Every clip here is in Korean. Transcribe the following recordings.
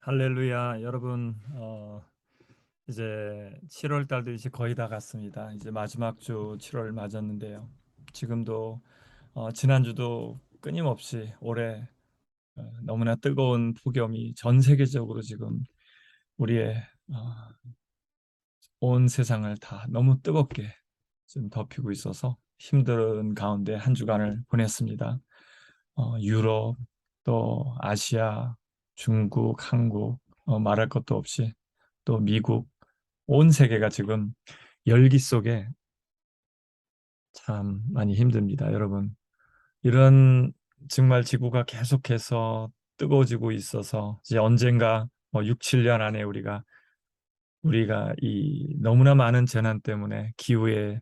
할렐루야. 여러분, 이제 7월 달도 이제 거의 다 갔습니다. 이제 마지막 주 7월 맞았는데요. 지금도 지난주도 끊임없이 올해 너무나 뜨거운 폭염이 전 세계적으로 지금 우리의 온 세상을 다 너무 뜨겁게 지금 덮이고 있어서 힘든 가운데 한 주간을 보냈습니다. 유럽, 또 아시아, 중국, 한국, 말할 것도 없이 또 미국, 온 세계가 지금 열기 속에 참 많이 힘듭니다, 여러분. 이런 정말 지구가 계속해서 뜨거워지고 있어서 이제 언젠가 6, 7년 안에 우리가 이 너무나 많은 재난 때문에 기후의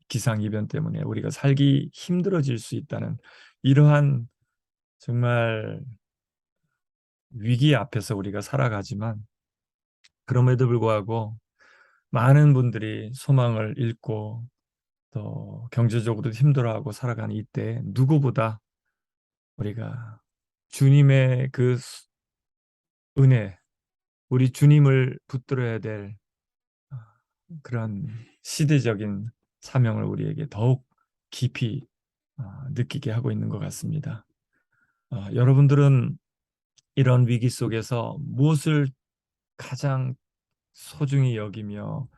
기상이변 때문에 우리가 살기 힘들어질 수 있다는 이러한 정말 위기 앞에서 우리가 살아가지만 그럼에도 불구하고 많은 분들이 소망을 잃고 또 경제적으로도 힘들어하고 살아가는 이때 누구보다 우리가 주님의 그 은혜, 우리 주님을 붙들어야 될 그런 시대적인 사명을 우리에게 더욱 깊이 느끼게 하고 있는 것 같습니다. 여러분들은 이런 위기 속에서 무엇을 가장 소중히 여기며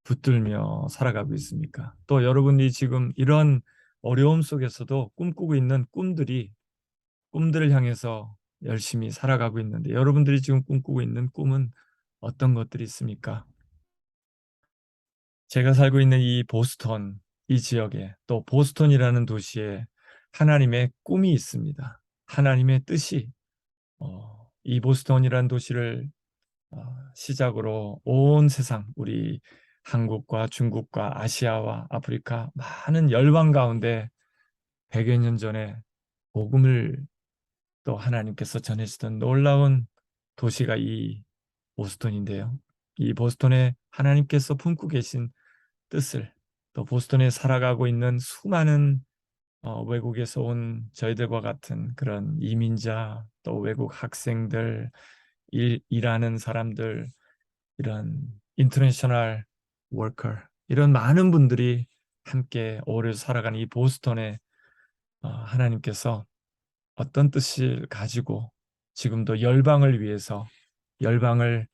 붙들며 살아가고 있습니까? 또 여러분이 지금 이런 어려움 속에서도 꿈꾸고 있는 꿈들을 향해서 열심히 살아가고 있는데 여러분들이 지금 꿈꾸고 있는 꿈은 어떤 것들이 있습니까? 제가 살고 있는 이 보스턴, 이 지역에 또 보스턴이라는 도시에 하나님의 꿈이 있습니다. 하나님의 뜻이 이 보스턴이라는 도시를 시작으로 온 세상 우리 한국과 중국과 아시아와 아프리카 많은 열방 가운데 100여 년 전에 복음을 또 하나님께서 전해주던 놀라운 도시가 이 보스턴인데요. 이 보스턴에 하나님께서 품고 계신 뜻을 또 보스턴에 살아가고 있는 수많은 외국에서 온 저희들과 같은 그런 이민자 또 외국 학생들 일하는 사람들 이런 인터내셔널 워커 이런 많은 분들이 함께 오래 살아가는 이 보스턴에 하나님께서 어떤 뜻을 가지고 지금도 열방을 위해서 열방을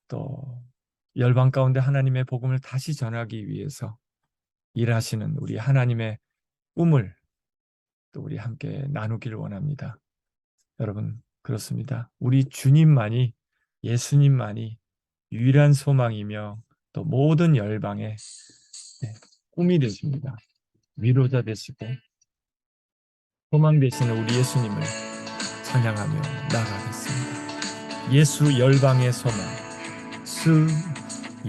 또 열방 가운데 하나님의 복음을 다시 전하기 위해서 일하시는 우리 하나님의 꿈을 또 우리 함께 나누기를 원합니다. 여러분 그렇습니다. 우리 주님만이 예수님만이 유일한 소망이며 또 모든 열방의 꿈이 되십니다. 위로자 되시고 소망 되시는 우리 예수님을 찬양하며 나아가겠습니다. 예수 열방의 소망, 수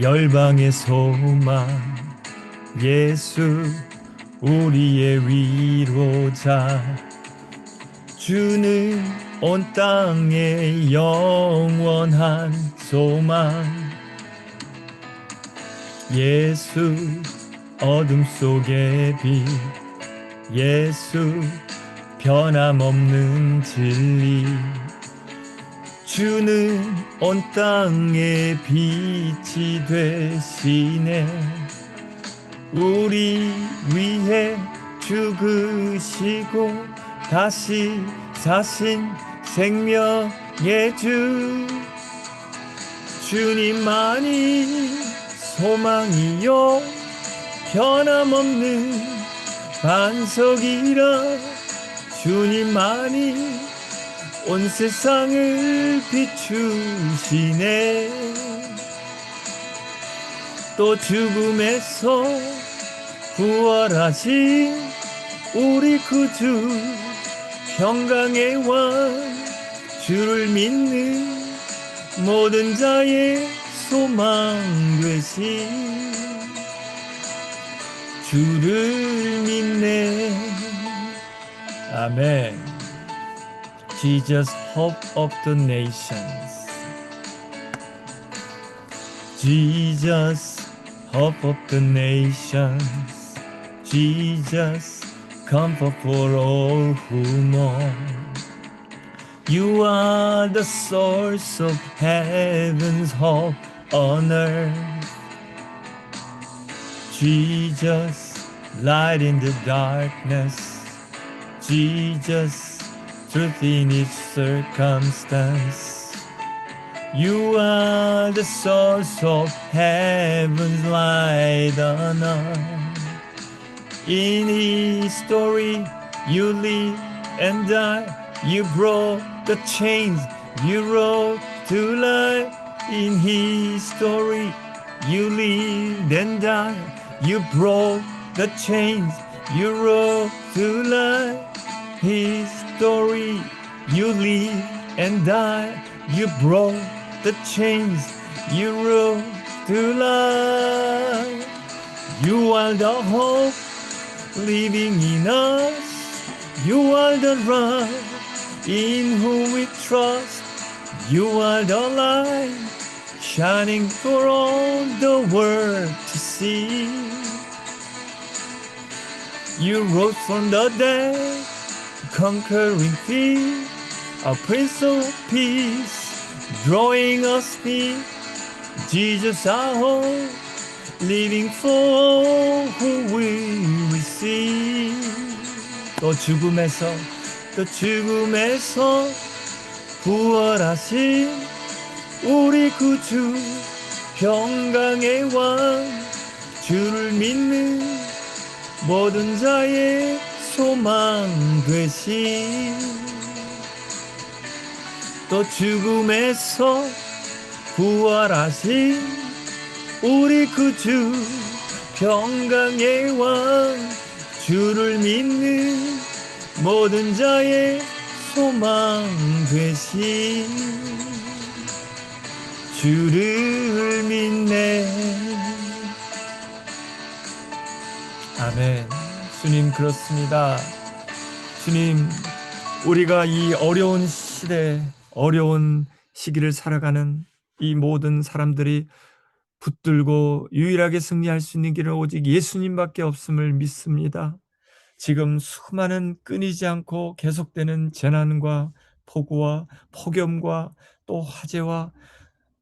열방의 소망, 예수 우리의 위로자, 주는 온 땅의 영원한 소망, 예수 어둠 속의 빛, 예수 변함없는 진리, 주는 온 땅의 빛이 되시네. 우리 위해 죽으시고 다시 사신 생명의 주, 주님만이 소망이요 변함없는 반석이라, 주님만이 온 세상을 비추시네. 또 죽음에서 부활하신 우리 구주 평강의 왕 주를 믿는 모든 자의 소망 되신 주를 믿네. 아멘. Jesus, hope of the nations. Jesus, hope of the nations. Jesus, comfort for all who mourn. You are the source of heaven's hope on earth. Jesus, light in the darkness. Jesus, truth in each circumstance. You are the source of heaven's light on earth. In His story, you live and die. You broke the chains, you rose to life. In His story, you lived and died. You broke the chains, you rose to life. His story, you live and die. You broke the chains, you rose to life. You are the hope living in us. You are the rock in whom we trust. You are the light shining for all the world to see. You rose from the dead, conquering fear, a Prince of Peace, drawing us near. Jesus our hope, living for all who will receive. 또 죽음에서 부활하신 우리 구주 평강의 왕 주를 믿는 모든 자의 소망 되신. 또 죽음에서 부활하신 우리 구주 평강의 왕 주를 믿는 모든 자의 소망 되신 주를 믿네. 아멘. 주님, 그렇습니다. 주님, 우리가 이 어려운 시대, 어려운 시기를 살아가는 이 모든 사람들이 붙들고 유일하게 승리할 수 있는 길은 오직 예수님밖에 없음을 믿습니다. 지금 수많은 끊이지 않고 계속되는 재난과 폭우와 폭염과 또 화재와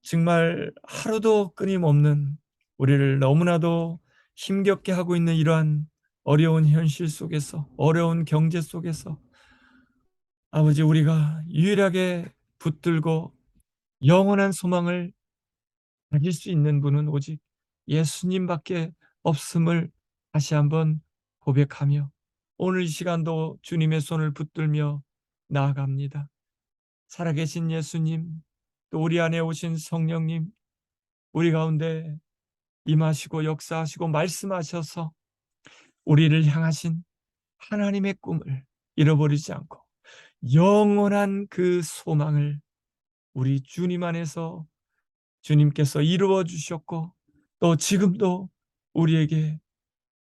정말 하루도 끊임없는 우리를 너무나도 힘겹게 하고 있는 이러한 어려운 현실 속에서, 어려운 경제 속에서 아버지, 우리가 유일하게 붙들고 영원한 소망을 가질 수 있는 분은 오직 예수님밖에 없음을 다시 한번 고백하며 오늘 이 시간도 주님의 손을 붙들며 나아갑니다. 살아계신 예수님, 또 우리 안에 오신 성령님, 우리 가운데 임하시고 역사하시고 말씀하셔서 우리를 향하신 하나님의 꿈을 잃어버리지 않고 영원한 그 소망을 우리 주님 안에서 주님께서 이루어 주셨고, 또 지금도 우리에게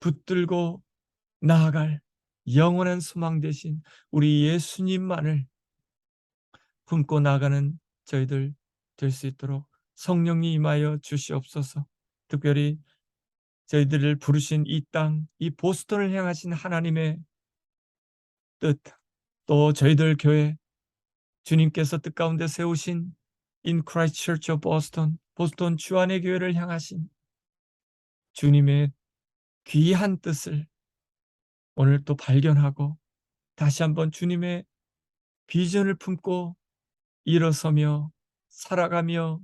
붙들고 나아갈 영원한 소망 되신 우리 예수님만을 품고 나가는 저희들 될 수 있도록 성령이 임하여 주시옵소서. 특별히 저희들을 부르신 이 땅, 이 보스턴을 향하신 하나님의 뜻, 또 저희들 교회 주님께서 뜻 가운데 세우신 In Christ Church of Boston, 보스턴 주안의 교회를 향하신 주님의 귀한 뜻을 오늘 또 발견하고 다시 한번 주님의 비전을 품고 일어서며 살아가며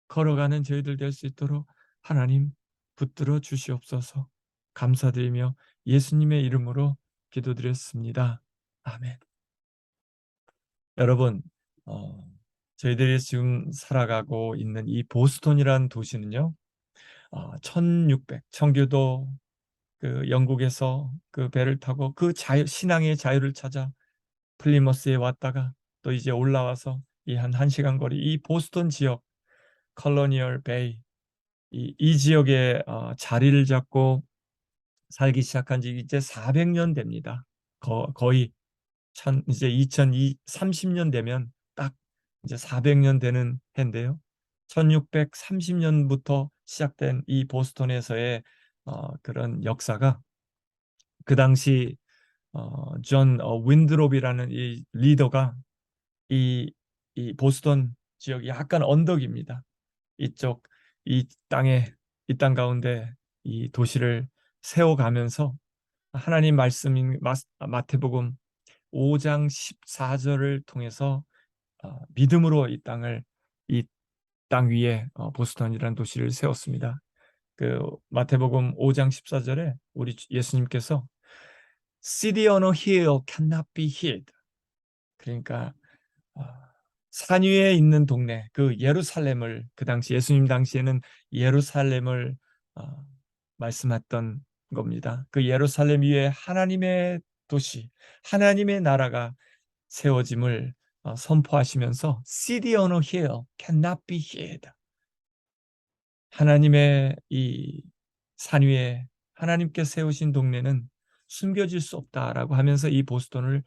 걸어가는 저희들 될 수 있도록 하나님 붙들어 주시옵소서. 감사드리며 예수님의 이름으로 기도드렸습니다. 아멘. 여러분, 저희들이 지금 살아가고 있는 이 보스턴이라는 도시는요, 1600 청교도 그 영국에서 그 배를 타고 그 신앙의 자유를 찾아 플리머스에 왔다가 또 이제 올라와서 이 한 1시간 거리 이 보스턴 지역 컬로니얼 베이 이 지역에 자리를 잡고 살기 시작한 지 이제 400년 됩니다. 거의 이제 2030년 되면 딱 이제 400년 되는 해인데요. 1630년부터 시작된 이 보스턴에서의 그런 역사가 그 당시 존 윈드롭이라는 이 리더가 이, 이 보스턴 지역이 약간 언덕입니다. 이쪽 이 땅 가운데 이 도시를 세워가면서 하나님 말씀인 마태복음 5장 14절을 통해서 믿음으로 이 땅 위에 보스턴이라는 도시를 세웠습니다. 그 마태복음 5장 14절에 우리 예수님께서 City on a hill cannot be hid. 그러니까 어, 산 위에 있는 동네, 그 예루살렘을 그 당시 예수님 당시에는 예루살렘을 어, 말씀했던 겁니다. 그 예루살렘 위에 하나님의 도시, 하나님의 나라가 세워짐을 선포하시면서 City on a hill cannot be hid. 하나님의 이 산 위에 하나님께 세우신 동네는 숨겨질 수 없다라고 하면서 이 보스턴을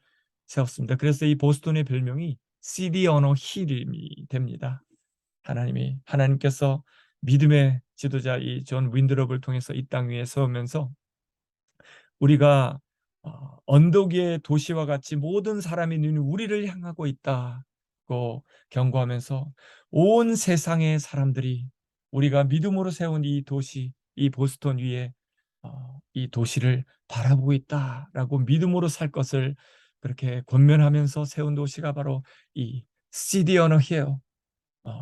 세웠습니다. 그래서 이 보스턴의 별명이 City on a Hill이 됩니다. 하나님께서 믿음의 지도자 이 존 윈드롭을 통해서 이 땅 위에 세우면서 우리가 언덕 위의 도시와 같이 모든 사람의 눈이 우리를 향하고 있다고 경고하면서 온 세상의 사람들이 우리가 믿음으로 세운 이 도시, 이 보스턴 위에 이 도시를 바라보고 있다라고 믿음으로 살 것을 그렇게 권면하면서 세운 도시가 바로 이 시티 오너 히어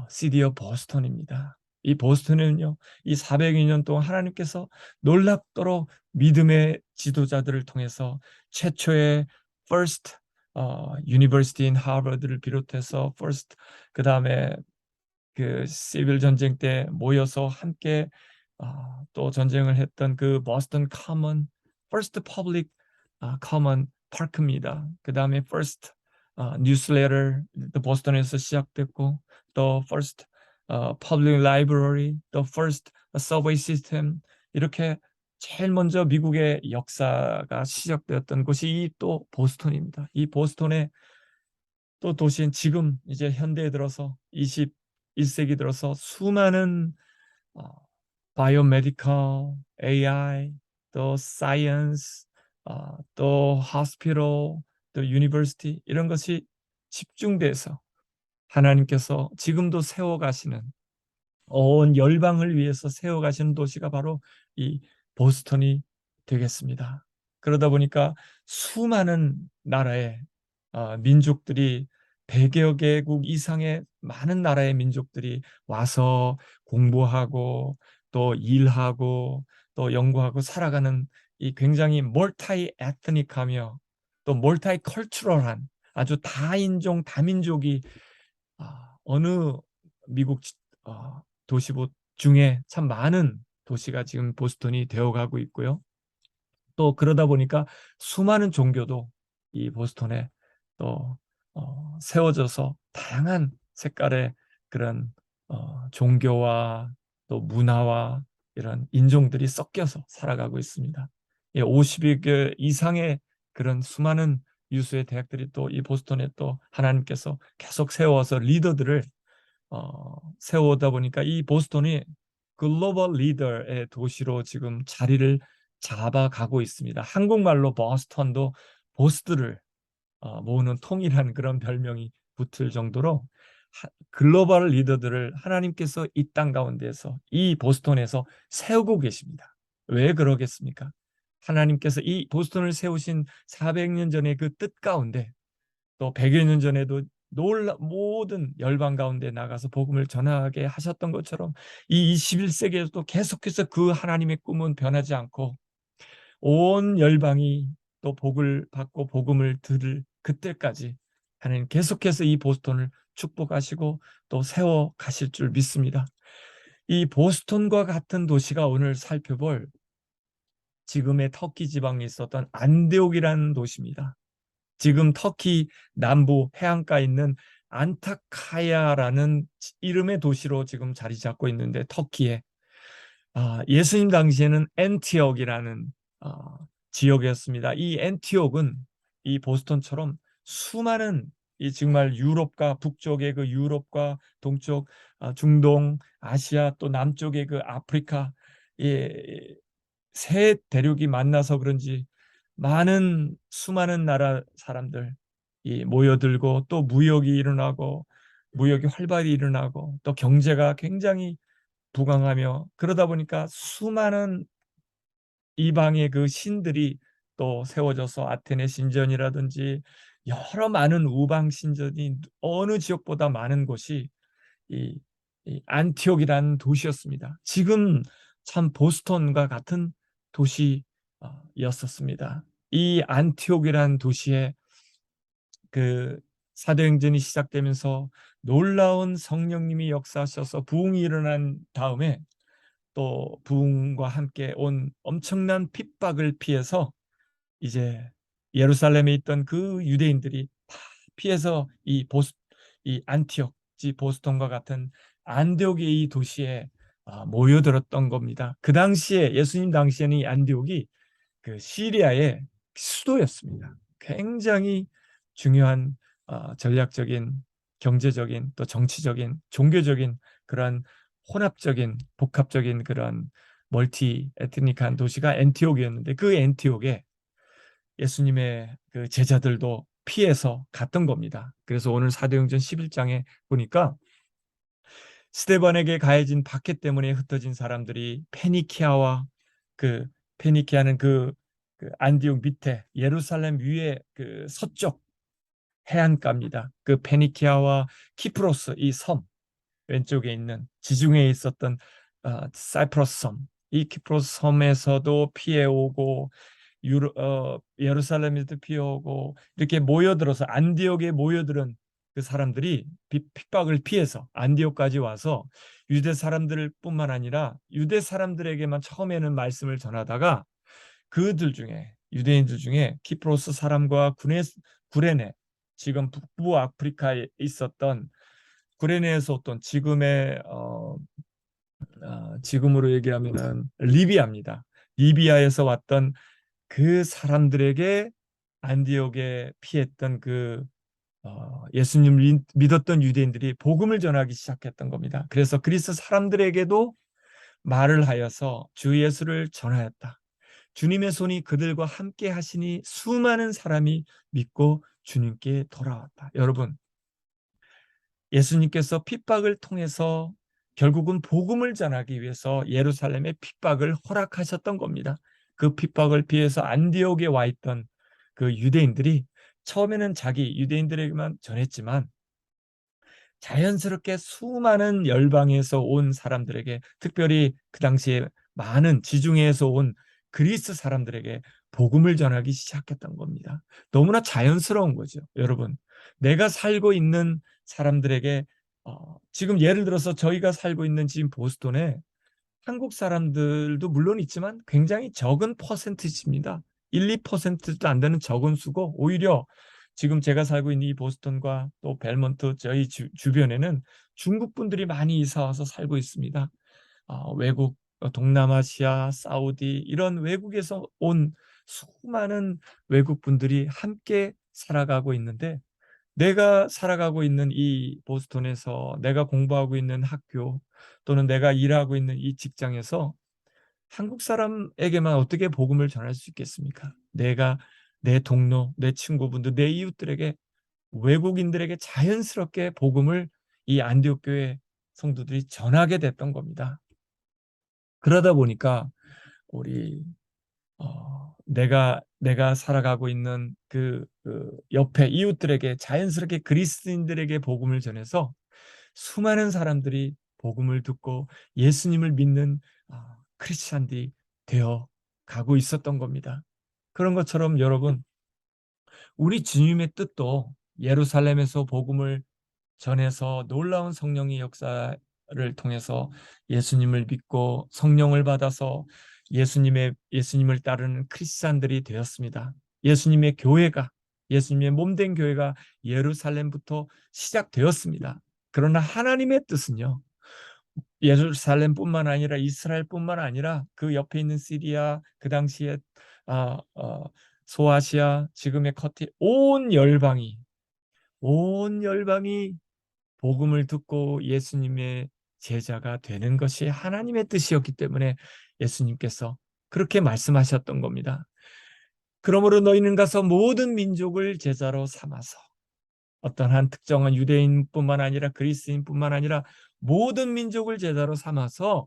시디어 보스턴입니다. 이 보스턴은요, 이 400여 년 동안 하나님께서 놀랍도록 믿음의 지도자들을 통해서 최초의 First University in Harvard를 비롯해서 First 그 다음에 그 시빌 전쟁 때 모여서 함께 또 전쟁을 했던 그 보스턴 커먼 First Public Common Park입니다. 그 다음에 First Newsletter 또 보스턴에서 시작됐고 또 First Public Library, 또 First Subway System 이렇게 제일 먼저 미국의 역사가 시작되었던 곳이 이 또 보스턴입니다. 이 보스턴의 또 도시인 지금 이제 현대에 들어서 21세기 들어서 수많은 어, 바이오메디컬, AI, 또 사이언스, 또 호스피털, 또 유니버시티 이런 것이 집중돼서 하나님께서 지금도 세워가시는 온 열방을 위해서 세워가시는 도시가 바로 이 보스턴이 되겠습니다. 그러다 보니까 수많은 나라의 민족들이 100여 개국 이상의 많은 나라의 민족들이 와서 공부하고 또 일하고 또 연구하고 살아가는 이 굉장히 멀티 에트닉하며 또 멀티 컬처럴한 아주 다인종 다민족이 어느 미국 도시 중에 참 많은 도시가 지금 보스턴이 되어가고 있고요. 또 그러다 보니까 수많은 종교도 이 보스턴에 또 세워져서 다양한 색깔의 그런 종교와 또 문화와 이런 인종들이 섞여서 살아가고 있습니다. 50여 개 이상의 그런 수많은 유수의 대학들이 또 이 보스턴에 또 하나님께서 계속 세워서 리더들을 세워오다 보니까 이 보스턴이 글로벌 리더의 도시로 지금 자리를 잡아가고 있습니다. 한국말로 버스턴도 보스들을 모으는 통일한 그런 별명이 붙을 정도로 글로벌 리더들을 하나님께서 이 땅 가운데에서 이 보스턴에서 세우고 계십니다. 왜 그러겠습니까? 하나님께서 이 보스턴을 세우신 400년 전의 그 뜻 가운데 또 100여 년 전에도 모든 열방 가운데 나가서 복음을 전하게 하셨던 것처럼 이 21세기에서도 계속해서 그 하나님의 꿈은 변하지 않고 온 열방이 또 복을 받고 복음을 들을 그때까지 하나님 계속해서 이 보스턴을 축복하시고 또 세워 가실 줄 믿습니다. 이 보스턴과 같은 도시가 오늘 살펴볼 지금의 터키 지방에 있었던 안디옥이라는 도시입니다. 지금 터키 남부 해안가에 있는 안타카야라는 이름의 도시로 지금 자리 잡고 있는데, 터키에 예수님 당시에는 엔티옥이라는 아, 지역이었습니다. 이 엔티옥은 이 보스턴처럼 수많은 이 정말 유럽과 북쪽의 그 유럽과 동쪽, 중동, 아시아, 또 남쪽의 그 아프리카, 세 대륙이 만나서 그런지 많은 수많은 나라 사람들 이 모여들고, 또 무역이 일어나고, 무역이 활발히 일어나고, 또 경제가 굉장히 부강하며, 그러다 보니까 수많은 이방의 그 신들이 또 세워져서, 아테네 신전이라든지 여러 많은 우방 신전이 어느 지역보다 많은 곳이 이, 이 안티옥이라는 도시였습니다. 지금 참 보스턴과 같은 도시였었습니다. 이 안티옥이라는 도시에 그 사도행전이 시작되면서 놀라운 성령님이 역사하셔서 부흥이 일어난 다음에, 또 부흥과 함께 온 엄청난 핍박을 피해서 이제 예루살렘에 있던 그 유대인들이 다 피해서 이 안티옥, 보스턴과 같은 안디옥의 이 도시에 모여들었던 겁니다. 그 당시에, 예수님 당시에는 이 안디옥이 그 시리아의 수도였습니다. 굉장히 중요한 전략적인, 경제적인, 또 정치적인, 종교적인 그런 혼합적인, 복합적인 그런 멀티 에트닉한 도시가 엔티옥이었는데, 그 엔티옥에 예수님의 그 제자들도 피해서 갔던 겁니다. 그래서 오늘 사도행전 11장에 보니까 스데반에게 가해진 박해 때문에 흩어진 사람들이 페니키아와, 그 페니키아는 그 안디옥 밑에 예루살렘 위에 그 서쪽 해안가입니다. 그 페니키아와 키프로스 이 섬 왼쪽에 있는 지중해에 있었던 사이프러스 섬, 이 키프로스 섬에서도 피해 오고, 예루살렘에도 피해 오고, 이렇게 모여들어서 안디옥에 모여들은 그 사람들이 핍박을 피해서 안디옥까지 와서 유대 사람들 뿐만 아니라 유대 사람들에게만 처음에는 말씀을 전하다가, 그들 중에, 유대인들 중에 키프로스 사람과 구레네, 지금 북부 아프리카에 있었던 구레네에서 어떤 지금의 지금으로 얘기하면은 리비아입니다. 리비아에서 왔던 그 사람들에게 안디옥에 피했던 예수님 믿었던 유대인들이 복음을 전하기 시작했던 겁니다. 그래서 그리스 사람들에게도 말을 하여서 주 예수를 전하였다. 주님의 손이 그들과 함께 하시니 수많은 사람이 믿고 주님께 돌아왔다. 여러분, 예수님께서 핍박을 통해서 결국은 복음을 전하기 위해서 예루살렘의 핍박을 허락하셨던 겁니다. 그 핍박을 피해서 안디옥에 와 있던 그 유대인들이 처음에는 자기 유대인들에게만 전했지만, 자연스럽게 수많은 열방에서 온 사람들에게, 특별히 그 당시에 많은 지중해에서 온 그리스 사람들에게 복음을 전하기 시작했던 겁니다. 너무나 자연스러운 거죠. 여러분, 내가 살고 있는 사람들에게, 지금 예를 들어서 저희가 살고 있는 지금 보스턴에 한국 사람들도 물론 있지만 굉장히 적은 퍼센티지입니다. 1, 2%도 안 되는 적은 수고, 오히려 지금 제가 살고 있는 이 보스턴과 또 벨몬트 저희 주변에는 중국 분들이 많이 이사 와서 살고 있습니다. 외국, 동남아시아, 사우디 이런 외국에서 온 수많은 외국 분들이 함께 살아가고 있는데, 내가 살아가고 있는 이 보스턴에서, 내가 공부하고 있는 학교, 또는 내가 일하고 있는 이 직장에서 한국 사람에게만 어떻게 복음을 전할 수 있겠습니까? 내가 내 동료, 내 친구분들, 내 이웃들에게, 외국인들에게 자연스럽게 복음을 이 안디옥 교회 성도들이 전하게 됐던 겁니다. 그러다 보니까 우리 내가 살아가고 있는 그 옆에 이웃들에게 자연스럽게 그리스도인들에게 복음을 전해서 수많은 사람들이 복음을 듣고 예수님을 믿는 크리스찬들이 되어 가고 있었던 겁니다. 그런 것처럼 여러분, 우리 주님의 뜻도 예루살렘에서 복음을 전해서 놀라운 성령의 역사 통해서 예수님을 믿고 성령을 받아서 예수님을 따르는 크리스찬들이 되었습니다. 예수님의 몸된 교회가 예루살렘부터 시작되었습니다. 그러나 하나님의 뜻은요, 예루살렘뿐만 아니라 이스라엘뿐만 아니라 그 옆에 있는 시리아, 그 당시에 아, 어, 소아시아, 지금의 커티, 온 열방이 복음을 듣고 예수님의 제자가 되는 것이 하나님의 뜻이었기 때문에 예수님께서 그렇게 말씀하셨던 겁니다. 그러므로 너희는 가서 모든 민족을 제자로 삼아서, 어떤 한 특정한 유대인뿐만 아니라 그리스인뿐만 아니라 모든 민족을 제자로 삼아서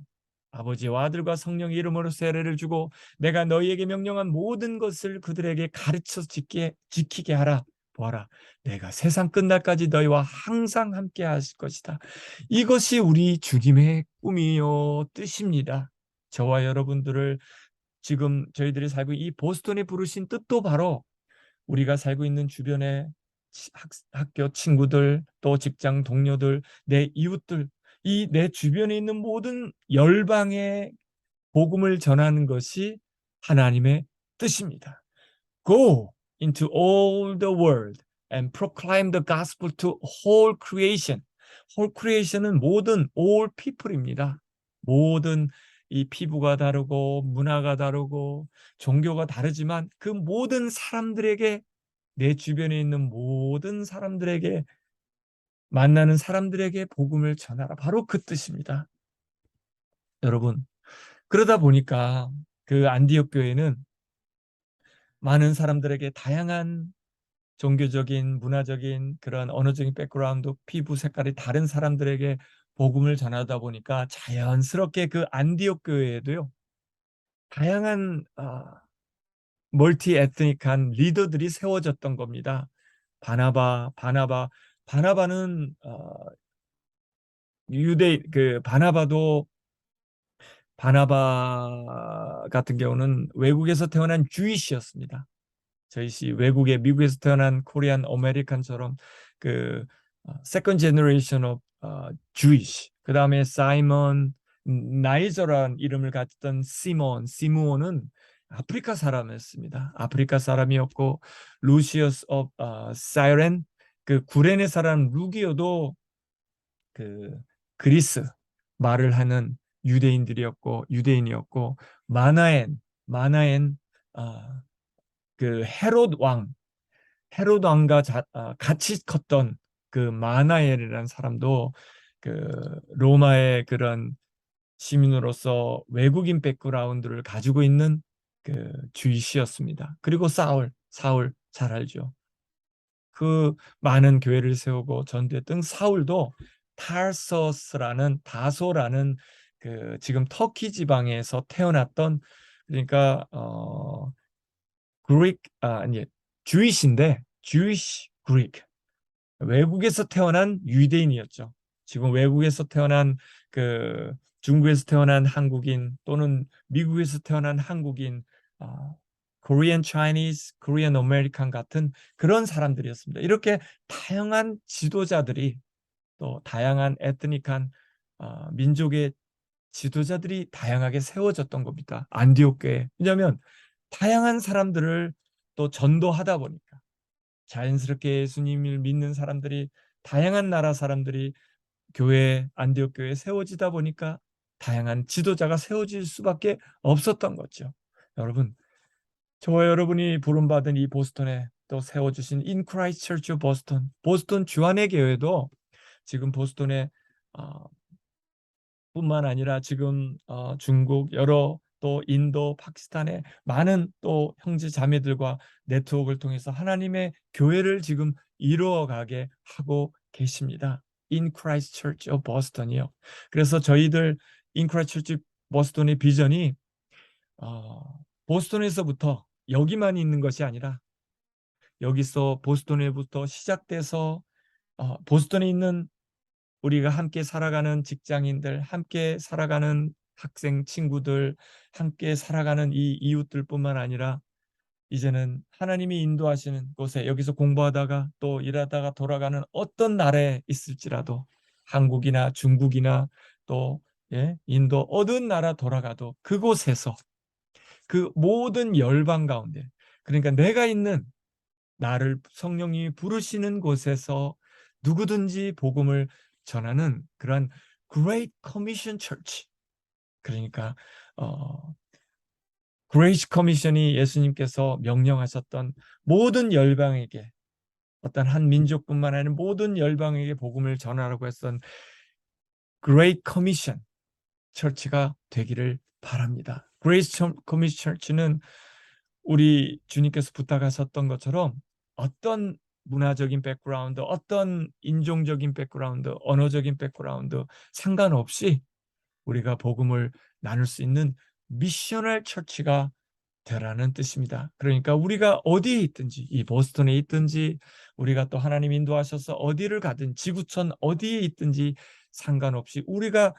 아버지와 아들과 성령의 이름으로 세례를 주고 내가 너희에게 명령한 모든 것을 그들에게 가르쳐 지키게 하라. 보아라, 내가 세상 끝날까지 너희와 항상 함께 하실 것이다. 이것이 우리 주님의 꿈이요 뜻입니다. 저와 여러분들을 지금 저희들이 살고 이 보스턴에 부르신 뜻도 바로 우리가 살고 있는 주변의 학교 친구들, 또 직장 동료들, 내 이웃들, 이 내 주변에 있는 모든 열방의 복음을 전하는 것이 하나님의 뜻입니다. Go into all the world and proclaim the gospel to whole creation. whole creation은 모든 all people입니다. 모든 이 피부가 다르고 문화가 다르고 종교가 다르지만 그 모든 사람들에게, 내 주변에 있는 모든 사람들에게, 만나는 사람들에게 복음을 전하라. 바로 그 뜻입니다. 여러분, 그러다 보니까 그 안디옥 교회는 많은 사람들에게 다양한 종교적인, 문화적인, 그런 언어적인 백그라운드, 피부 색깔이 다른 사람들에게 복음을 전하다 보니까 자연스럽게 그 안디옥 교회에도요, 다양한 멀티 에트닉한 리더들이 세워졌던 겁니다. 바나바는 바나바 같은 경우는 외국에서 태어난 주이시였습니다. 저희 외국에, 미국에서 태어난 코리안 아메리칸처럼 그 세컨드 제너레이션 오브 주이시. 그 다음에 사이먼 나이저라는 이름을 가졌던 시므온은 아프리카 사람이었습니다. 아프리카 사람이었고, 루시우스 오브 사이렌, 그 구레네 사람 루기오도 그 그리스 말을 하는 유대인이었고, 마나엔 그 헤롯 왕과 같이 컸던 그 마나엘이라는 사람도 그 로마의 그런 시민으로서 외국인 백그라운드를 가지고 있는 그 주이시였습니다. 그리고 사울 잘 알죠. 그 많은 교회를 세우고 전도했던 사울도 다소라는 그 지금 터키 지방에서 태어났던, 그러니까 그릭 아니 주이시인데 주이시 그릭, 외국에서 태어난 유대인이었죠. 지금 외국에서 태어난 그 중국에서 태어난 한국인 또는 미국에서 태어난 한국인, 코리안 차이니즈, 코리안 아메리칸 같은 그런 사람들이었습니다. 이렇게 다양한 지도자들이, 또 다양한 에트닉한 민족의 지도자들이 다양하게 세워졌던 겁니다. 안디옥 교회. 왜냐하면 다양한 사람들을 또 전도하다 보니까 자연스럽게 예수님을 믿는 사람들이, 다양한 나라 사람들이 안디옥 교회에 세워지다 보니까 다양한 지도자가 세워질 수밖에 없었던 거죠. 여러분, 저와 여러분이 부름받은 이 보스턴에 또 세워주신 In Christ Church of 보스턴 주안의 교회도 지금 보스턴에 뿐만 아니라 지금 중국, 또 인도, 파키스탄의 많은 또 형제 자매들과 네트워크를 통해서 하나님의 교회를 지금 이루어가게 하고 계십니다. In Christ Church of Boston이요. 그래서 저희들 In Christ Church 보스턴의 비전이 보스턴에서부터 여기만 있는 것이 아니라, 여기서 보스턴에부터 시작돼서 보스턴에 있는 우리가 함께 살아가는 직장인들, 함께 살아가는 학생 친구들, 함께 살아가는 이 이웃들뿐만 아니라 이제는 하나님이 인도하시는 곳에, 여기서 공부하다가 또 일하다가 돌아가는 어떤 나라에 있을지라도 한국이나 중국이나 또 인도 어떤 나라 돌아가도 그곳에서 그 모든 열방 가운데, 그러니까 내가 있는 나를 성령이 부르시는 곳에서 누구든지 복음을 전하는 그러한 Great Commission Church. 그러니까 그레이스 커미션이 예수님께서 명령하셨던 모든 열방에게, 어떤 한 민족뿐만 아니라 모든 열방에게 복음을 전하라고 했던 Great Commission 처치가 되기를 바랍니다. 그레이스 커미션 처치는 우리 주님께서 부탁하셨던 것처럼 어떤 문화적인 백그라운드, 어떤 인종적인 백그라운드, 언어적인 백그라운드 상관없이 우리가 복음을 나눌 수 있는 미셔널 처치가 되라는 뜻입니다. 그러니까 우리가 어디에 있든지, 이 보스턴에 있든지, 우리가 또 하나님 인도하셔서 어디를 가든 지구촌 어디에 있든지 상관없이 우리가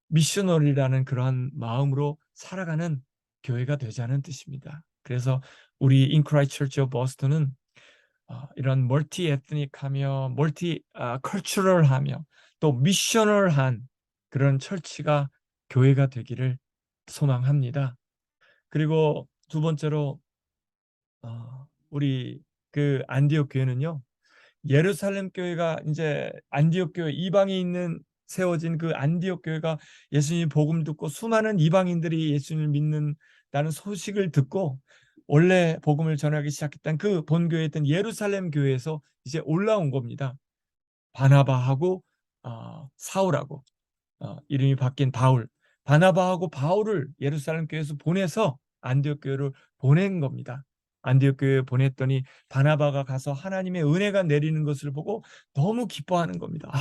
미셔널이라는 그러한 마음으로 살아가는 교회가 되자는 뜻입니다. 그래서 우리 인크라이스트 처치 오브 보스턴은 이런 멀티 에트닉하며 멀티 컬처럴하며 또 미셔널한 그런 처치가 교회가 되기를 소망합니다. 그리고 두 번째로 우리 그 안디옥 교회는요, 예루살렘 교회가 이제 안디옥 교회, 이방에 있는 세워진 그 안디옥 교회가 예수님 복음 듣고 수많은 이방인들이 예수님을 믿는다는 소식을 듣고 원래 복음을 전하기 시작했던 그 본교회였던 예루살렘 교회에서 이제 올라온 겁니다. 바나바하고 사울하고 이름이 바뀐 바울, 바나바하고 바울을 예루살렘 교회에서 보내서 안디옥 교회를 보낸 겁니다. 안디옥 교회에 보냈더니 바나바가 가서 하나님의 은혜가 내리는 것을 보고 너무 기뻐하는 겁니다.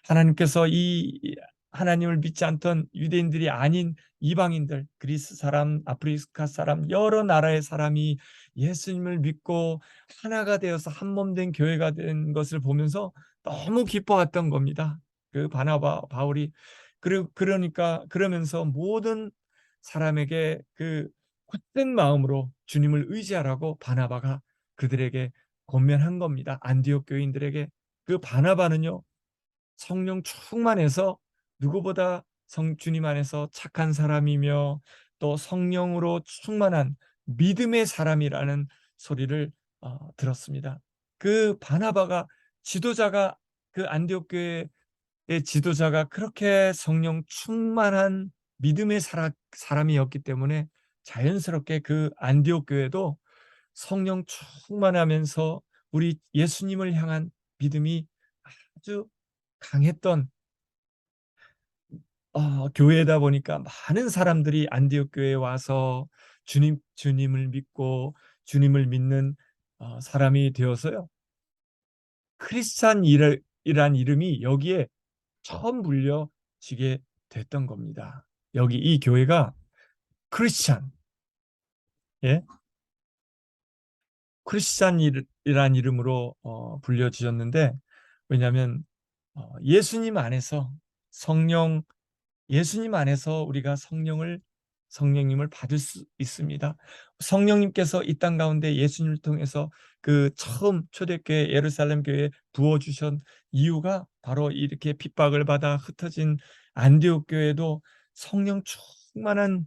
하나님께서 이 하나님을 믿지 않던 유대인들이 아닌 이방인들, 그리스 사람, 아프리카 사람, 여러 나라의 사람이 예수님을 믿고 하나가 되어서 한 몸 된 교회가 된 것을 보면서 너무 기뻐했던 겁니다. 그 바나바 바울이. 그러니까 그러면서 모든 사람에게 그 굳은 마음으로 주님을 의지하라고 바나바가 그들에게 권면한 겁니다. 안디옥 교인들에게. 그 바나바는요, 성령 충만해서 누구보다 주님 안에서 착한 사람이며 또 성령으로 충만한 믿음의 사람이라는 소리를 들었습니다. 그 바나바가 지도자가, 그 안디옥 교회의 지도자가 그렇게 성령 충만한 믿음의 사람이었기 때문에 자연스럽게 그 안디옥 교회도 성령 충만하면서 우리 예수님을 향한 믿음이 아주 강했던 교회다 보니까 많은 사람들이 안디옥 교회에 와서 주님을 믿고 주님을 믿는 사람이 되어서요, 크리스찬이란 이름이 여기에 처음 불려지게 됐던 겁니다. 여기 이 교회가 크리스찬, 예, 크리스찬이란 이름으로 불려지었는데, 왜냐하면 예수님 안에서 성령 예수님 안에서 우리가 성령님을 받을 수 있습니다. 성령님께서 이 땅 가운데 예수님을 통해서 그 처음 초대교회 예루살렘 교회에 부어주신 이유가 바로 이렇게 핍박을 받아 흩어진 안디옥 교회도 성령 충만한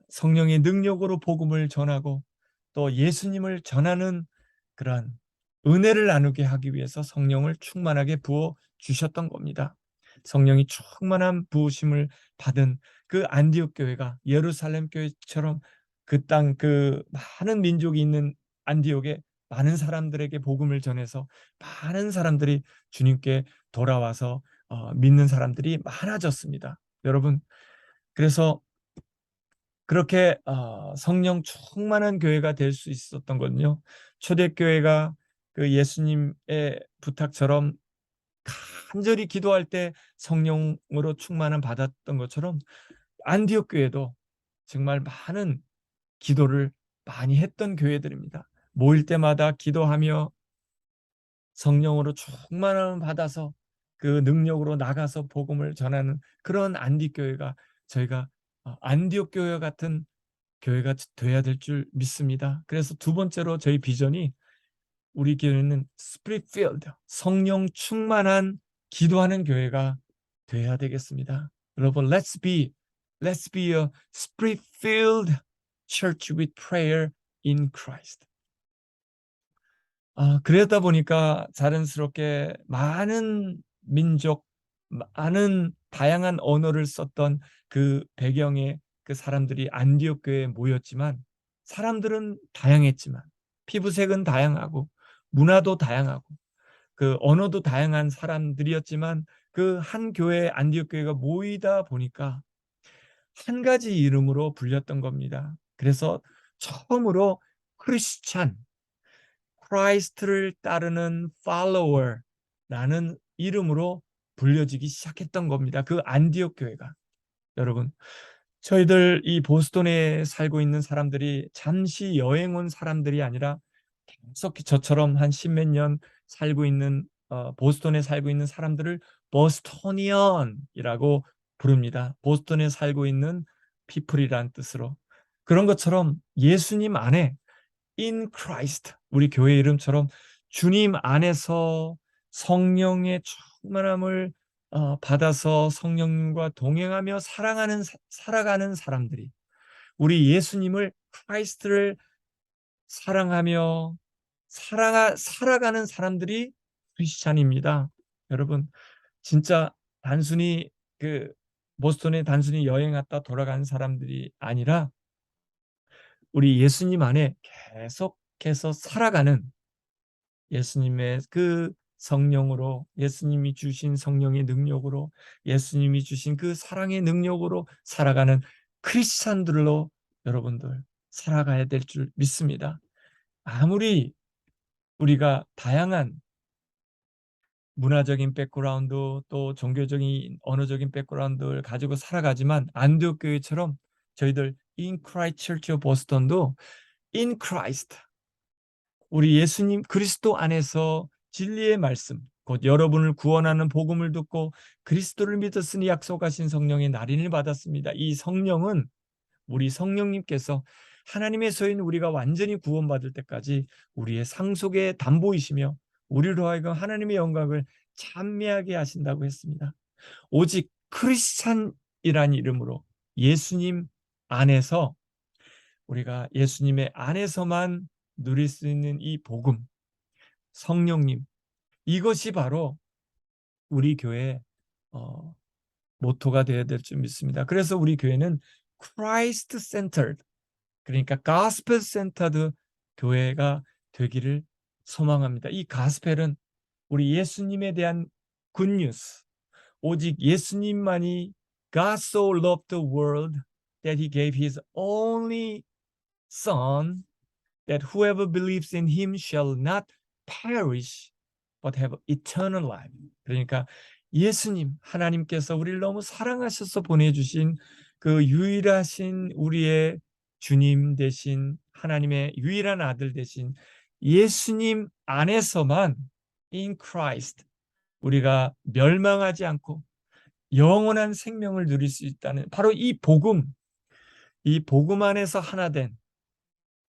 성령의 능력으로 복음을 전하고 또 예수님을 전하는 그러한 은혜를 나누게 하기 위해서 성령을 충만하게 부어 주셨던 겁니다. 성령이 충만한 부으심을 받은 그 안디옥 교회가 예루살렘 교회처럼 그 땅, 그 많은 민족이 있는 안디옥에 많은 사람들에게 복음을 전해서 많은 사람들이 주님께 돌아와서 믿는 사람들이 많아졌습니다. 여러분, 그래서 그렇게 성령 충만한 교회가 될 수 있었던 거는요, 초대교회가 그 예수님의 부탁처럼 간절히 기도할 때 성령으로 충만함 받았던 것처럼 안디옥 교회도 정말 많은 기도를 많이 했던 교회들입니다. 모일 때마다 기도하며 성령으로 충만함을 받아서 그 능력으로 나가서 복음을 전하는 그런 안디 교회가, 저희가 안디옥 교회 같은 교회가 돼야 될 줄 믿습니다. 그래서 두 번째로 저희 비전이, 우리 교회는 스피릿 필드, 성령 충만한 기도하는 교회가 되어야 되겠습니다. 여러분, let's be a spirit-filled church with prayer in Christ. 그러다 보니까 자연스럽게 많은 민족, 많은 다양한 언어를 썼던 그 배경의 그 사람들이 안디옥 교회에 모였지만, 사람들은 다양했지만, 피부색은 다양하고 문화도 다양하고 그 언어도 다양한 사람들이었지만, 그 한 교회, 안디옥 교회가 모이다 보니까 한 가지 이름으로 불렸던 겁니다. 그래서 처음으로 크리스찬, 크라이스트를 따르는 follower라는 이름으로 불려지기 시작했던 겁니다. 그 안디옥 교회가. 여러분, 저희들 이 보스턴에 살고 있는 사람들이 잠시 여행 온 사람들이 아니라 계속 저처럼 한 십몇 년 살고 있는, 보스턴에 살고 있는 사람들을 보스토니언이라고 부릅니다. 보스턴에 살고 있는 피플이란 뜻으로. 그런 것처럼 예수님 안에 in Christ, 우리 교회 이름처럼 주님 안에서 성령의 충만함을 받아서 성령과 동행하며 살아가는 사람들이, 우리 예수님을, 크라이스트를 사랑하며 살아가는 사람들이 크리스찬입니다. 여러분, 진짜 단순히 그 보스턴에 단순히 여행 갔다 돌아간 사람들이 아니라 우리 예수님 안에 계속해서 살아가는, 예수님의 그 성령으로, 예수님이 주신 성령의 능력으로, 예수님이 주신 그 사랑의 능력으로 살아가는 크리스찬들로 여러분들 살아가야 될 줄 믿습니다. 아무리 우리가 다양한 문화적인 백그라운드, 또 종교적인 언어적인 백그라운드를 가지고 살아가지만, 안디옥 교회처럼 저희들 In Christ Church of Boston도 In Christ, 우리 예수님 그리스도 안에서 진리의 말씀, 곧 여러분을 구원하는 복음을 듣고 그리스도를 믿었으니 약속하신 성령의 날인을 받았습니다. 이 성령은 우리 성령님께서 하나님의 소유인 우리가 완전히 구원받을 때까지 우리의 상속의 담보이시며 우리로 하여금 하나님의 영광을 찬미하게 하신다고 했습니다. 오직 크리스찬이란 이름으로 예수님 안에서, 우리가 예수님의 안에서만 누릴 수 있는 이 복음, 성령님, 이것이 바로 우리 교회의 모토가 되어야 될 줄 믿습니다. 그래서 우리 교회는 Christ Centered, 그러니까 Gospel Centered 교회가 되기를 소망합니다. 이 가스펠은 우리 예수님에 대한 굿뉴스, 오직 예수님만이 God so loved the world that he gave his only son, that whoever believes in him shall not perish but have eternal life. 그러니까 예수님, 하나님께서 우리를 너무 사랑하셔서 보내주신 그 유일하신 우리의 주님 되신 하나님의 유일한 아들 되신 예수님 안에서만, in Christ, 우리가 멸망하지 않고 영원한 생명을 누릴 수 있다는, 바로 이 복음, 이 복음 안에서 하나 된,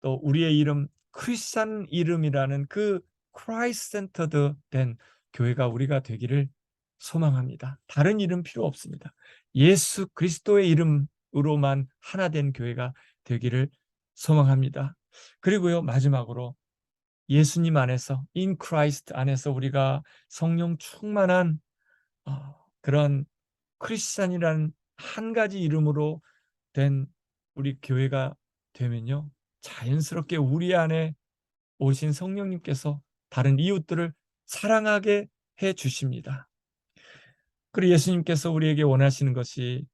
또 우리의 이름 크리스찬 이름이라는 그 크라이스트 센터드 된 교회가 우리가 되기를 소망합니다. 다른 이름 필요 없습니다. 예수 그리스도의 이름으로만 하나 된 교회가 되기를 소망합니다. 그리고요, 마지막으로 예수님 안에서, in Christ 안에서 우리가 성령 충만한 그런 크리스찬이라는 한 가지 이름으로 된 우리 교회가 되면요, 자연스럽게 우리 안에 오신 성령님께서 다른 이웃들을 사랑하게 해 주십니다. 그리고 예수님께서 우리에게 원하시는 것이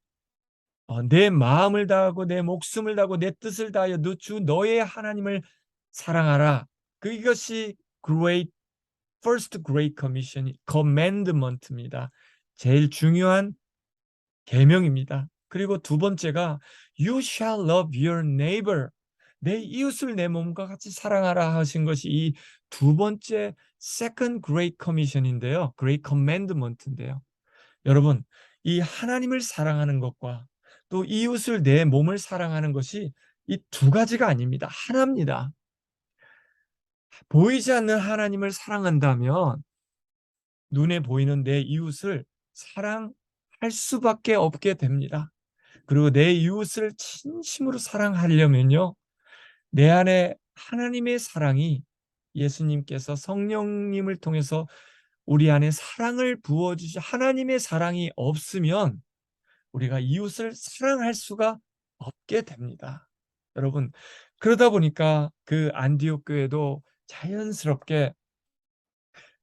내 마음을 다하고 내 목숨을 다하고 내 뜻을 다하여 주 너의 하나님을 사랑하라. 그것이 first great commission, commandment입니다. 제일 중요한 계명입니다. 그리고 두 번째가 you shall love your neighbor, 내 이웃을 내 몸과 같이 사랑하라 하신 것이 이 두 번째 second great commission인데요, great commandment인데요. 여러분, 이 하나님을 사랑하는 것과 또 이웃을 내 몸을 사랑하는 것이 이 두 가지가 아닙니다. 하나입니다. 보이지 않는 하나님을 사랑한다면 눈에 보이는 내 이웃을 사랑할 수밖에 없게 됩니다. 그리고 내 이웃을 진심으로 사랑하려면요, 내 안에 하나님의 사랑이, 예수님께서 성령님을 통해서 우리 안에 사랑을 부어주시, 하나님의 사랑이 없으면 우리가 이웃을 사랑할 수가 없게 됩니다. 여러분, 그러다 보니까 그 안디옥 교회도 자연스럽게,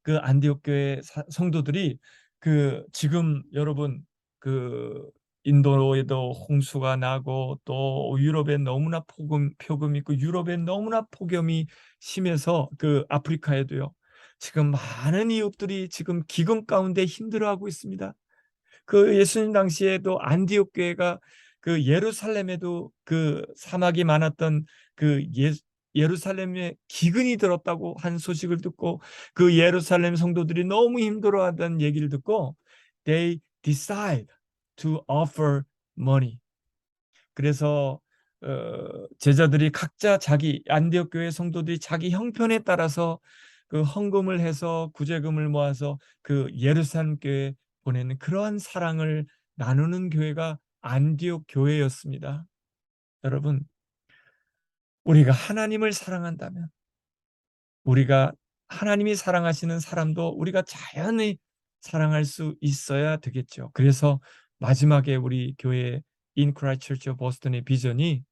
그 안디옥 교회 성도들이, 그 지금 여러분, 그 인도에도 홍수가 나고 또 유럽에 너무나 표금 있고 유럽에 너무나 폭염이 심해서 그 아프리카에도요, 지금 많은 이웃들이 지금 기근 가운데 힘들어하고 있습니다. 그 예수님 당시에도 안디옥 교회가, 그 예루살렘에도 그 사막이 많았던 그 예루살렘에 기근이 들었다고 한 소식을 듣고, 그 예루살렘 성도들이 너무 힘들어하던 얘기를 듣고 they decide to offer money. 그래서 제자들이 각자 자기, 안디옥 교회 성도들이 자기 형편에 따라서 그 헌금을 해서 구제금을 모아서 그 예루살렘 교회에 보내는, 그러한 사랑을 나누는 교회가 안디옥 교회였습니다. 여러분, 우리가 하나님을 사랑한다면, 우리가 하나님이 사랑하시는 사람도 우리가 자연히 사랑할 수 있어야 되겠죠. 그래서 마지막에 우리 교회 In Christ Church of Boston의 비전이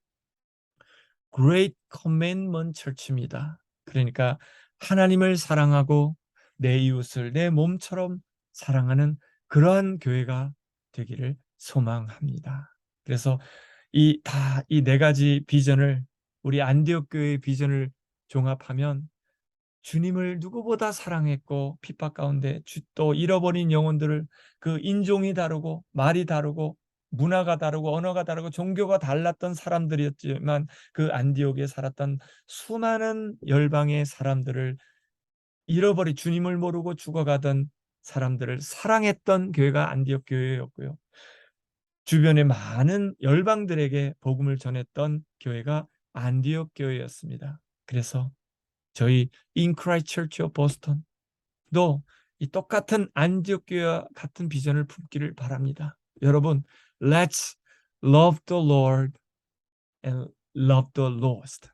Great Commandment Church입니다. 그러니까 하나님을 사랑하고 내 이웃을 내 몸처럼 사랑하는 그러한 교회가 되기를 소망합니다. 그래서 이 네 가지 비전을, 우리 안디옥 교회의 비전을 종합하면, 주님을 누구보다 사랑했고 핍박 가운데 또 잃어버린 영혼들을, 그 인종이 다르고 말이 다르고 문화가 다르고 언어가 다르고 종교가 달랐던 사람들이었지만, 그 안디옥에 살았던 수많은 열방의 사람들을, 잃어버린, 주님을 모르고 죽어가던 사람들을 사랑했던 교회가 안디옥 교회였고요, 주변의 많은 열방들에게 복음을 전했던 교회가 안디옥 교회였습니다. 그래서 저희 In Christ Church of Boston도 이 똑같은 안디옥 교회와 같은 비전을 품기를 바랍니다. 여러분, let's love the Lord and love the lost,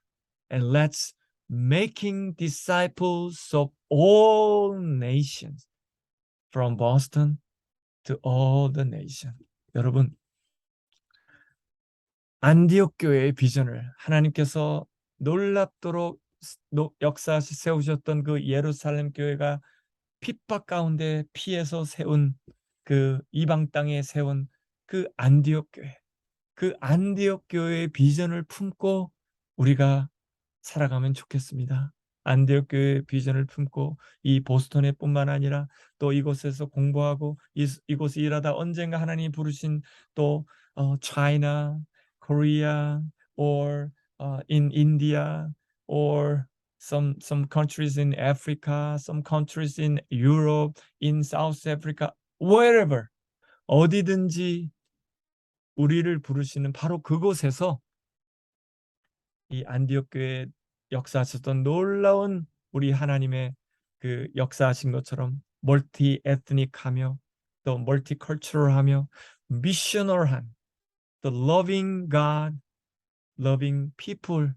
and let's making disciples of all nations, from Boston to all the nations. 여러분, 안디옥 교회의 비전을, 하나님께서 놀랍도록 역사하시 세우셨던 그 예루살렘 교회가 핍박 가운데 피해서 세운, 그 이방 땅에 세운 그 안디옥 교회, 그 안디옥 교회의 비전을 품고 우리가 살아가면 좋겠습니다. 안디옥 교회의 비전을 품고 이 보스턴에 뿐만 아니라 또 이곳에서 공부하고 이곳에 일하다 언젠가 하나님이 부르신 또 China, Korea, or in India, or some countries in Africa, some countries in Europe, in South Africa, wherever, 어디든지 우리를 부르시는 바로 그곳에서 이 안디옥 교회 역사하셨던 놀라운 우리 하나님의 그 역사하신 것처럼 멀티 에트닉하며 또 멀티컬처럴하며 미셔널한, the loving God, loving people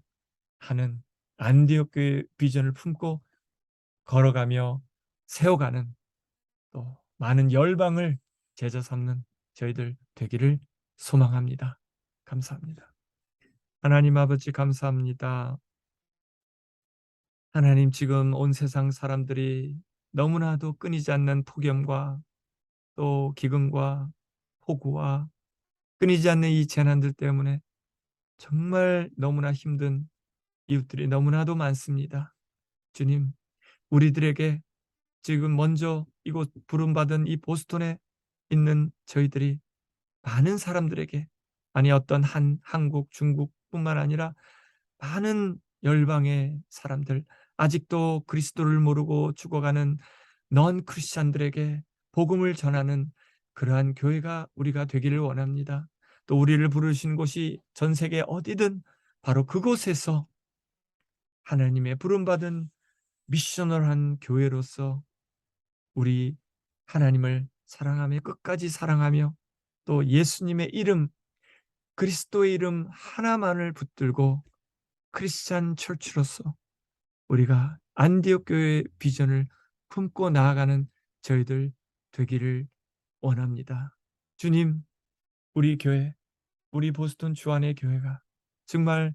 하는 안디옥 교회 비전을 품고 걸어가며 세워가는, 또 많은 열방을 제자 삼는 저희들 되기를 소망합니다. 감사합니다. 하나님 아버지, 감사합니다. 하나님, 지금 온 세상 사람들이 너무나도 끊이지 않는 폭염과 또 기근과 폭우와 끊이지 않는 이 재난들 때문에 정말 너무나 힘든 이웃들이 너무나도 많습니다. 주님, 우리들에게 지금 먼저 이곳 부름받은 이 보스턴에 있는 저희들이 많은 사람들에게, 아니 어떤 한국, 중국뿐만 아니라 많은 열방의 사람들, 아직도 그리스도를 모르고 죽어가는 넌 크리스찬들에게 복음을 전하는 그러한 교회가 우리가 되기를 원합니다. 또 우리를 부르신 곳이 전 세계 어디든 바로 그곳에서 하나님의 부름받은 미셔널한 교회로서 우리 하나님을 사랑하며 끝까지 사랑하며 또 예수님의 이름, 그리스도의 이름 하나만을 붙들고 크리스찬 철치로서 우리가 안디옥 교회의 비전을 품고 나아가는 저희들 되기를 원합니다. 주님, 우리 교회, 우리 보스턴 주안의 교회가 정말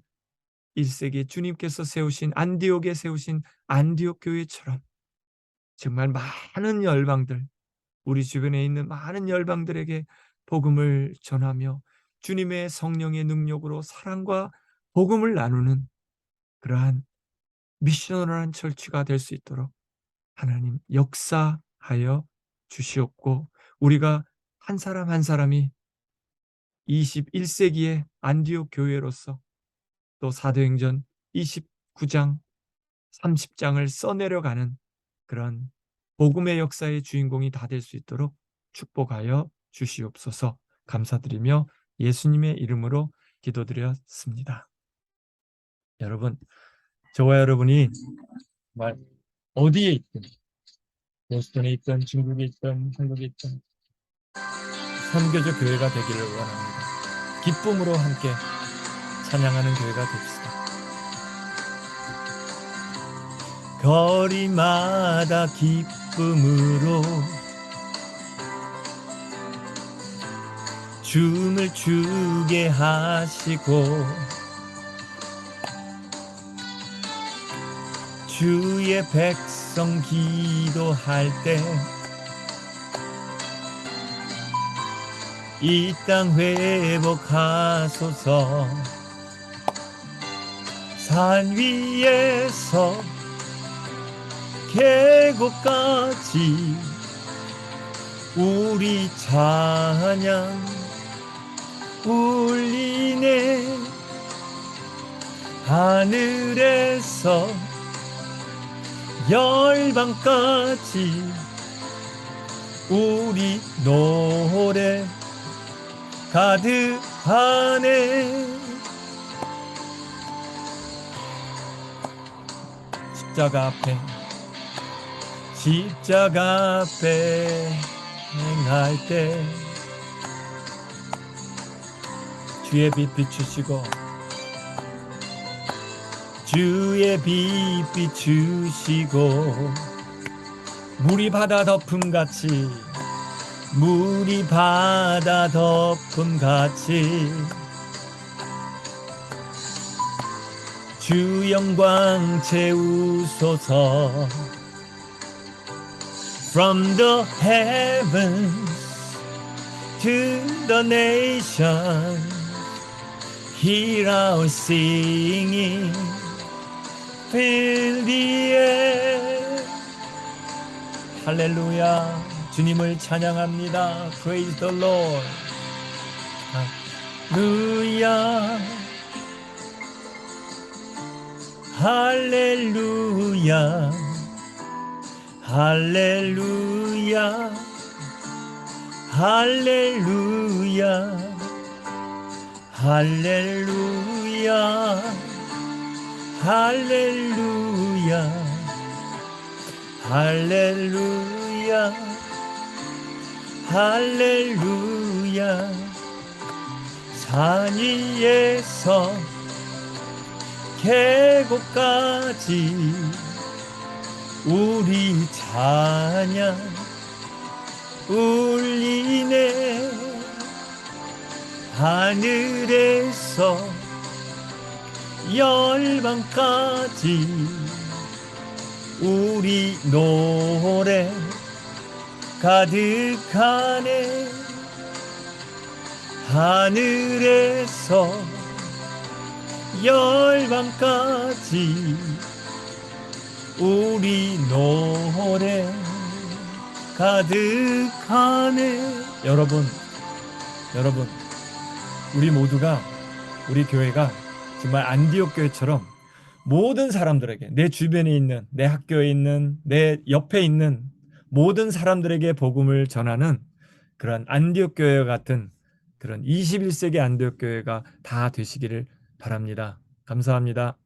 1세기 주님께서 세우신 안디옥에 세우신 안디옥 교회처럼 정말 많은 열방들, 우리 주변에 있는 많은 열방들에게 복음을 전하며 주님의 성령의 능력으로 사랑과 복음을 나누는 그러한 미셔널한 철치가 될 수 있도록 하나님 역사하여 주시옵고, 우리가 한 사람 한 사람이 21세기의 안디옥 교회로서 또 사도행전 29장 30장을 써내려가는 그런 복음의 역사의 주인공이 다 될 수 있도록 축복하여 주시옵소서. 감사드리며 예수님의 이름으로 기도드렸습니다. 여러분, 저와 여러분이 정말 어디에 있든, 보스턴에 있든 중국에 있든 한국에 있든 선교적 교회가 되기를 원합니다. 기쁨으로 함께 찬양하는 교회가 됩시다. 거리마다 기쁨으로 춤을 추게 하시고 주의 백성 기도할 때 이 땅 회복하소서. 산 위에서 계곡까지 우리 찬양 울리네. 하늘에서 열방까지 우리 노래 가득하네. 십자가 앞에 행할 때 주의 빛 비추시고 주의 빛 비추시고 물이 바다 덮음같이 물이 바다 덮음같이 주 영광 채우소서. From the heavens to the nation, hear our singing, fill the air. 할렐루야. 주님을 찬양합니다. Praise the Lord. 할렐루야. 할렐루야. 할렐루야. 할렐루야. 할렐루야. 할렐루야. 할렐루야. 할렐루야. 산 위에서 계곡까지 우리 찬양 울리네. 하늘에서 열방까지 우리 노래 가득하네. 하늘에서 열방까지 우리 노래 가득하네. 여러분, 우리 모두가, 우리 교회가 정말 안디옥 교회처럼 모든 사람들에게, 내 주변에 있는, 내 학교에 있는, 내 옆에 있는 모든 사람들에게 복음을 전하는 그런 안디옥 교회와 같은 그런 21세기 안디옥 교회가 다 되시기를 바랍니다. 감사합니다.